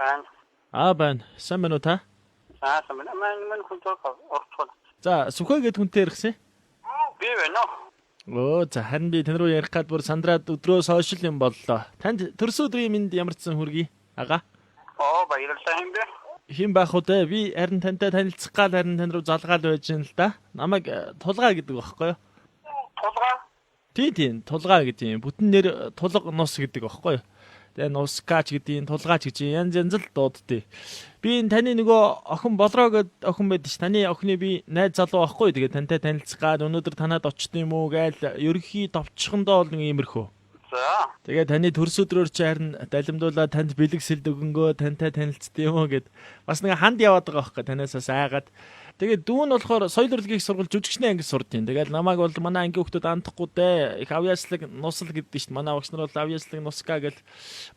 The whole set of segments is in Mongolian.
байна. Байна. Сайн байна уу та? Сайн байна. Мань хүнтэй орчихлоо. За, Сүхэ гээд хүнтэй ирсэн. Би байна уу? За харин би тань руу ярих гад бүр сандраад өдрөө сошиал юм боллоо. Танд төрсөн өдрийн минь ямар ч сан хүргэе. Ага. Баярлалаа юм бэ. Хин байх уу те? Би харин тантай танилцах гал харин тань руу залгаад байж юм л да. Намайг тулгаа гэдэг байхгүй юу? Тулгаа? Тийм, тулгаа гэдэг юм. Бүтэн нэр тулга нус гэдэг байхгүй юу? Тэгээ нускаач гэдгийг тулгаач гэж янз янз л дууддээ. Би энэ таны нөгөө охин болроо гэд охин байдаг ш. Таны охины би найз залуу байхгүй. Тэгээ тантай танилцгаад өнөөдөр танад очт юм уу гээл ерөнхий товчхондоо бол нэг иймэрхүү. За. Тэгээ таны төрс өдрөөр чи харин далимдуулаа танд бэлэг сэлд өгөнгөө тантай танилцт юм уу гэд бас нэг ханд яваад байгаа байхгүй танаасаас айгаад. Тэгээ дүүн болохоор соёл урлагийн сургууль жүжигчний анги сурдیں۔ Тэгэл намайг бол манай ангийн хүмүүс андахгүй дээ. Их авьяаслаг нусал гэдэг чинь манай багш нар бол авьяаслаг нуска гэл.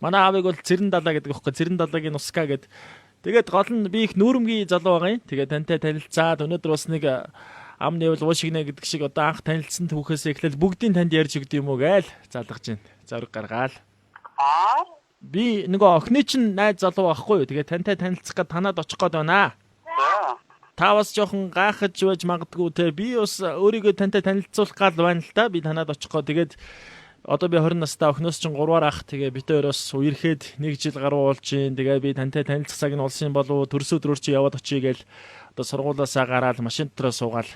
Манай аавыг бол цэрэн далаа гэдэг байхгүй. Цэрэн далаагийн нуска гэд. Тэгээд гол нь би их нүүрэмгийн залуу байгаа юм. Тэгээ тантай танилцаад өнөөдөр бас нэг ам нэвэл уушигнэ гэдэг шиг одоо анх танилцсан түүхээс эхлээл бүгдийн танд ярьж өгд юм уу гээл залгаж байна. Зориг гаргаал. Би нөгөө охины чинь найз залуу байхгүй юу. Тэгээ тантай танилцах гээд танаад очих гээд байна. Та бас жоохон гайхаж байж магадгүй те. Би бас өөрийгөө тантай танилцуулах гал байна л да. Би танаад очихгоо. Тэгээд одоо би 20 настай охиноос чинь 3-аар ах. Тэгээ бид хоёроос үерхэд 1 жил гаруй болж байна. Тэгээ би тантай танилцах цаг нь олсон болов төрс өдрөөр чи яваад очие гээл одоо сургуулаасаа гараад машин дотроо суугаал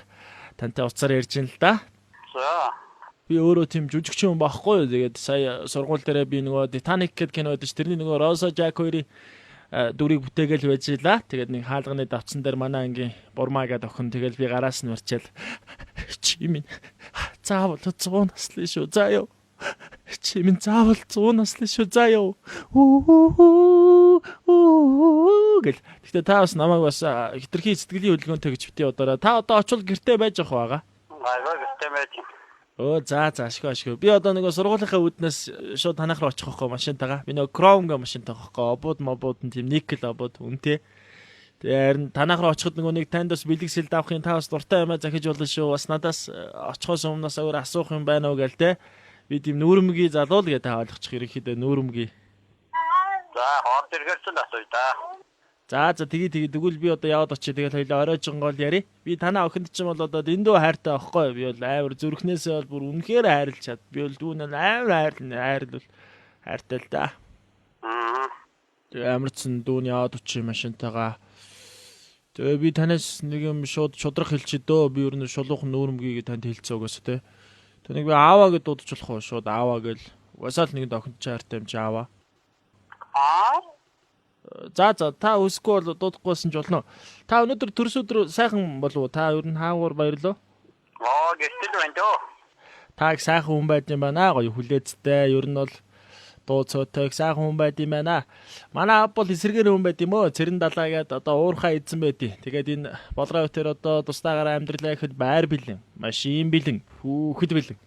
тантай уцаар ярьж ин л да. За. Би өөрөө тийм жүжигч юм байхгүй. Тэгээд сая сургууль дээрээ би нөгөө Titanic гэдэг кино байдаг ш. Тэрний нөгөө Rosa Jack хоёрын дүрийг бүтээгээл байж лаа. Тэгээд нэг хаалганы давцсан дээр манай ангийн бурмаа гэдэг охин тэгэл би гараас нь урчаал. Чи минь заавал 100 наслын шүү. За ёо. Чи минь заавал 100 наслын шүү. За ёо. Гэл. Гэтэ та бас намайг бас хитрхи сэтгэлийн хөдөлгөөнтэй гэж битээ удаараа. Та одоо очвол гэртээ байж ах байгаа. Гэртээ байж. За ашгүй. Би одоо нөгөө сургуулийнхаа үүднээс шууд танах руу очих واخхой машинтайгаа. Би нөгөө Chrome гэ машинтай واخхой. Обууд мобууд нь тийм никл обууд үнэтэй. Тэгээ харин танах руу очиход нөгөө нэг танд бас бэлэг сэлд авахын та бас дуртай юмаа захиж болно шүү. Бас надаас очихоос өмнөөс өөр асуух юм байна уу гээл те. Би тийм нүүрэмгийн залуу л гэ та ойлгочих ерөнхийдөө нүүрэмгийн. За хоол ирэхэр ч асууя да. За тэгээ тэгвэл би одоо яваад очие тэгэл хоёлаа оройжон гол яри. Би танаа охинд чинь бол одоо дэндүү хайртай байхгүй. Би бол амар зүрхнээсээ бол бүр үнэхээр хайрлж чад. Би бол дүүн амар хайрлал хайртай л да. Тэгээ амарчсан дүүн яваад очие машинтайгаа. Тэгээ би танаас нэг юм шууд шудрах хэлчихэд дөө. Би ер нь шулуухан нүүрэмгийг танд хэлцээ угаасаа те. Тэнийг би ааваа гэж дуудаж болох уу? Шууд ааваа гэл. Угаасаа л нэг охинд ч хайртай юм чи ааваа. За та үсгүй бол дуудахгүйсэн ч болно. Та өнөөдөр төрс өдөр сайхан болов уу? Та ер нь хаагуур баярлаа. Гэтэл байна дөө. Та их сайхан хүн байд юм байна. Гоё хүлээцтэй. Ер нь бол дуу цоотой сайхан хүн байд юм байна. Манай аав бол эсэргээр хүн байд юм өө. Цэрэн далаагаад одоо уурхаа эзэн байдیں۔ Тэгээд энэ болроо өтер одоо тусдаагаар амьдралаа гэхэд байр бэлэн, машин бэлэн, хүүхэд бэлэн.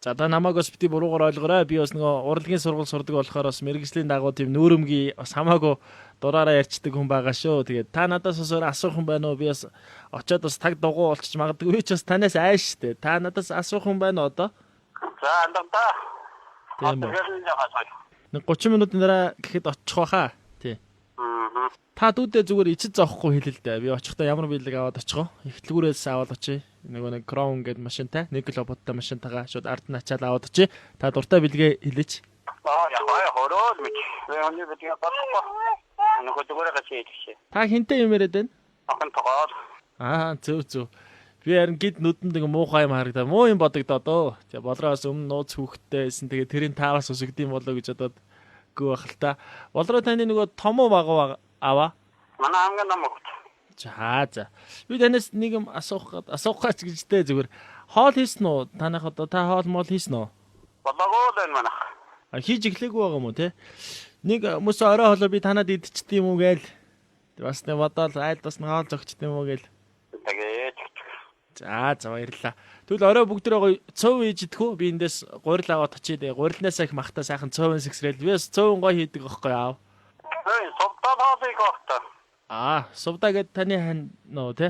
За та намайг бас бити буруугаар ойлгоорой. Би бас нөгөө урлагийн сургууль сурдаг болохоор бас мэргэжлийн дагуу тийм нүүрэмгийн бас хамаагүй дураараа ярьцдаг хүн байгаа шүү. Тэгээд та надаас бас асуух юм байна уу? Би бас очиод бас таг дугуй болчих магадгүй ч бас танаас айш штэ. Та надаас асуух юм байна уу одоо? За андамта. Тийм үү. Нэг 30 минутын дараа гэхэд очих واخа. Тий. Та дүүдээ зүгээр ичид зоохгүй хэлээ л дээ. Би очихдаа ямар бэлэг аваад очих вэ? Эхлэлгүүрээс аваад очие. Нөгөө нэг Chrome гэдэг машинтай, нэг лоботтой машинтайгаа шууд ард нь ачаал аваад очие. Та дуртай бэлгээ хэлээч. Яхаа хороо мэд. Өнөө бэлгээ батхгүй. Нөгөө зүгээр гачиж. Та хинтээ юм яриад байна? Охин тоогоо. Зөв. Би харин гид нүдэнд нэг муухай юм харагдаа. Муу юм бодогдоо дөө. Тэгээ болроос өмнө нууц хүүхдтэйсэн. Тэгээ тэрийн таагаас өсөгдөм болоо гэж бодоод гоо бах л та. Болроо таны нөгөө том уу бага аваа? Манай ангийн ном өгч. За. Би танаас нэг юм асуух гэж дээ зүгээр. Хоол хийсэн үү? Танах одоо та хоол мол хийсэн үү? Болоогүй л манах. Хийж эхлэегүй байгаа юм уу те? Нэг хүмүүс орой хоолоо би танад идчихдэг юм уу гээл. Бас нэг бодоол айл бас нэг хоол зөгчдөг юм уу гээл. Тэгээд. За баярлалаа. Тэгвэл орой бүгдээ гоё цөв хийж идэх үү? Би эндээс гурил аваад очие дээ. Гурилнаас их махта сайхан цөвэн сэгсрэл. Би бас цөвэн гоё хийдэг байхгүй аав. Сувдаа хоолыг өгтөө. Сувдаа гэд таны хань нөө те.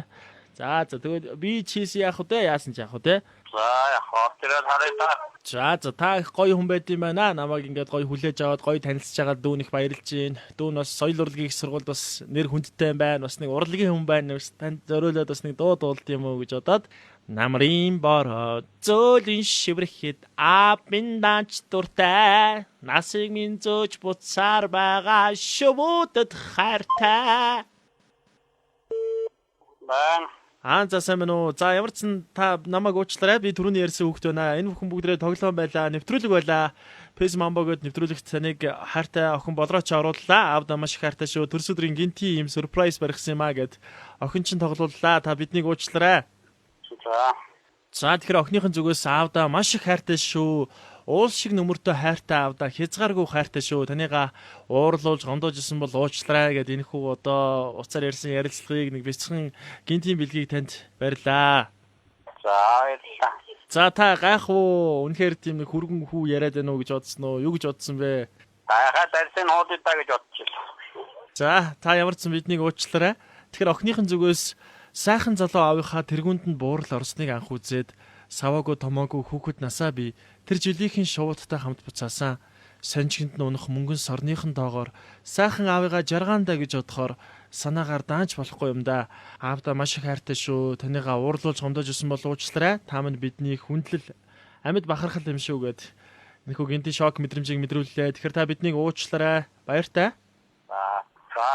За тэгвэл би чиз яах вэ? Яасан ч яах вэ те? За яах вэ? Тэр хараа та. За та их гоё хүн байд юм байна. Намайг ингээд гоё хүлээж аваад гоё танилцж байгаа дүүн их баярлж байна. Дүүн бас соёл урлагийн их сургуульд бас нэр хүндтэй юм байна. Бас нэг урлагийн хүн байна. Танд зориулаад бас нэг дуу дуулд юм уу гэж бодоод намрын бороо зөөлөн шиврэхэд апин данч дуртай. Насыг минь зөөж буцаар байгаа шөвөдөд хайртай. Бан. За сайн байна уу? За ямар ч сан та намайг уучлаарай. Би түрүүний ярьсан хүүхд байна. Энэ бүхэн бүгдээ тоглоом байлаа, нэвтрүүлэг байлаа. Пэс Мамбо гээд нэвтрүүлэгт таныг хайртай охин болрооч орууллаа. Аавда маш их хайртай шүү. Төрс өдрийн гинти юм сюрприз барьсан юм аа гэд охин чинь тоглууллаа. Та биднийг уучлаарай. За тэгэхээр охиныхын зүгээс аавда маш их хайртай шүү. Уул шиг нөмөртөө хайртай аавда хязгааргүй хайртай шүү. Танийга уурлуулж гомдоож исэн бол уучлаарай гэд энэ хүү одоо уцаар ярьсан ярилцлагыг нэг бэлцхэн гинтийн бэлгийг танд барьлаа. За та гайх уу? Үнэхээр тийм нэг хүргэн хүү яриад байна уу гэж бодсон уу? Юу гэж бодсон бэ? Гайхаад арьсан хуудаа гэж бодчихлоо. За та ямар ч сан биднийг уучлаарай. Тэгэхээр охиныхын зүгээс сайхан залуу аавынхаа тэргүүнд нь буурал орсныг анх үзээд саваагүй томоогүй хүүхэд насаа би тэр жилийнхэн шуудтай хамт буцаасан. Санжинд нь унах мөнгөн сорныхон доогоор сайхан аавыгаа жаргаандаа гэж бодохоор санаагаар даанч болохгүй юм да. Аавда маш их хайртай шүү. Танийгаа уурлуулж гомдоож өсөн бол уучлаарай. Та минь бидний хүндлэл амьд бахархал юм шүү гэд. Энэхүү гинти шок мэдрэмжийг мэдрүүллээ. Тэгэхээр та биднийг уучлаарай. Баяртай. За